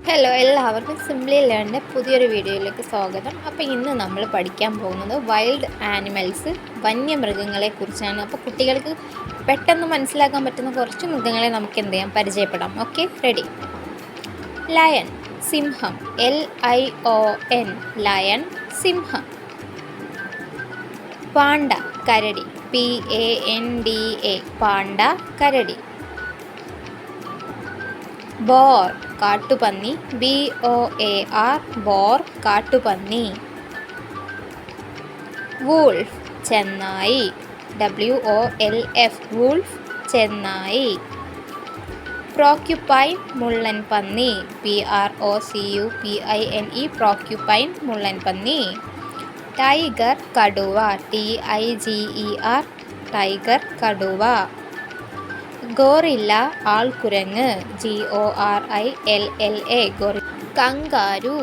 Hello, എല്ലാവർക്കും simply ലേണിൻ്റെ പുതിയൊരു വീഡിയോയിലേക്ക് സ്വാഗതം. അപ്പോൾ ഇന്ന് നമ്മൾ പഠിക്കാൻ പോകുന്നത് വൈൽഡ് ആനിമൽസ്, വന്യമൃഗങ്ങളെക്കുറിച്ചാണ്. അപ്പോൾ കുട്ടികൾക്ക് പെട്ടെന്ന് മനസ്സിലാക്കാൻ പറ്റുന്ന കുറച്ച് മൃഗങ്ങളെ നമുക്ക് എന്ത് ചെയ്യാം, പരിചയപ്പെടാം. Okay, ready. ലയൺ, സിംഹം. LION, ലയൺ, സിംഹം. പാണ്ട, കരടി. PANDA, പാണ്ട, കരടി. ബോർ, കാട്ടുപന്നി. BOAR, ബോർ, കാട്ടുപന്നി. വൂൾഫ്, ചെന്നായി. WOLF, വൂൾഫ്, ചെന്നായി. പ്രോക്യുപൈൻ, മുള്ളൻ പന്നി. PROCUPINE, പ്രോക്യുപൈൻ, മുള്ളൻ പന്നി. ടൈഗർ, കടുവ. TIGER, ടൈഗർ, കടുവ. ഗോറില്ല, ആൾക്കുരങ്ങ്. GORILLA, gorilla. Kangaroo,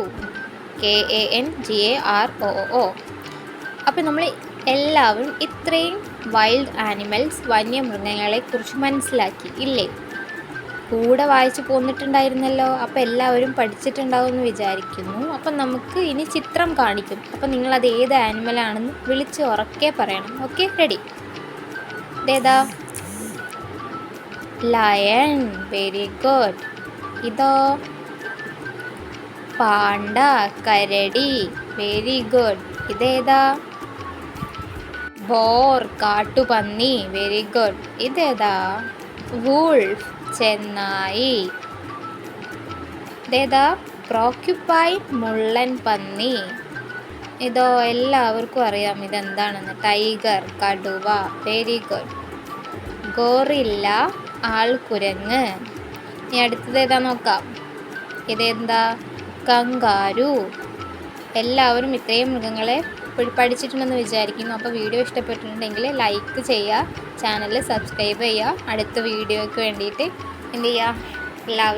KANGAROO. അപ്പോൾ നമ്മൾ എല്ലാവരും ഇത്രയും വൈൽഡ് ആനിമൽസ്, വന്യമൃഗങ്ങളെക്കുറിച്ച് മനസ്സിലാക്കി ഇല്ലേ? കൂടെ വായിച്ചു പോന്നിട്ടുണ്ടായിരുന്നല്ലോ. അപ്പോൾ എല്ലാവരും പഠിച്ചിട്ടുണ്ടാവുമെന്ന് വിചാരിക്കുന്നു. അപ്പം നമുക്ക് ഇനി ചിത്രം കാണിക്കും. അപ്പം നിങ്ങളത് ഏത് ആനിമലാണെന്ന് വിളിച്ച് ഉറക്കെ പറയണം. Okay, ready. ഇതേതാ? Lion, very good. ഇതോ? പാണ്ട, കരടി, വെരി ഗുഡ്. ഇതേതാ? ബോർ, കാട്ടുപന്നി, വെരി ഗുഡ്. ഇതേതാ? വൂൾഫ്, ചെന്നായി. ഇതേതാ? പ്രോക്യുപൈൻ, മുള്ളൻ പന്നി. ഇതോ? എല്ലാവർക്കും അറിയാം ഇതെന്താണെന്ന്. ടൈഗർ, കടുവ, വെരി ഗുഡ്. ഗോറില്ല, ആൾക്കുരങ്ങ്. ഇനി അടുത്തത് ഏതാ നോക്കാം. ഇതെന്താ? കങ്കാരു. എല്ലാവരും ഇത്രയും മൃഗങ്ങളെ പഠിച്ചിട്ടുണ്ടെന്ന് വിചാരിക്കുന്നു. അപ്പോൾ വീഡിയോ ഇഷ്ടപ്പെട്ടിട്ടുണ്ടെങ്കിൽ ലൈക്ക് ചെയ്യുക, ചാനൽ സബ്സ്ക്രൈബ് ചെയ്യുക. അടുത്ത വീഡിയോയ്ക്ക് വേണ്ടിയിട്ട് എന്ത് ചെയ്യുക, എല്ലാവരും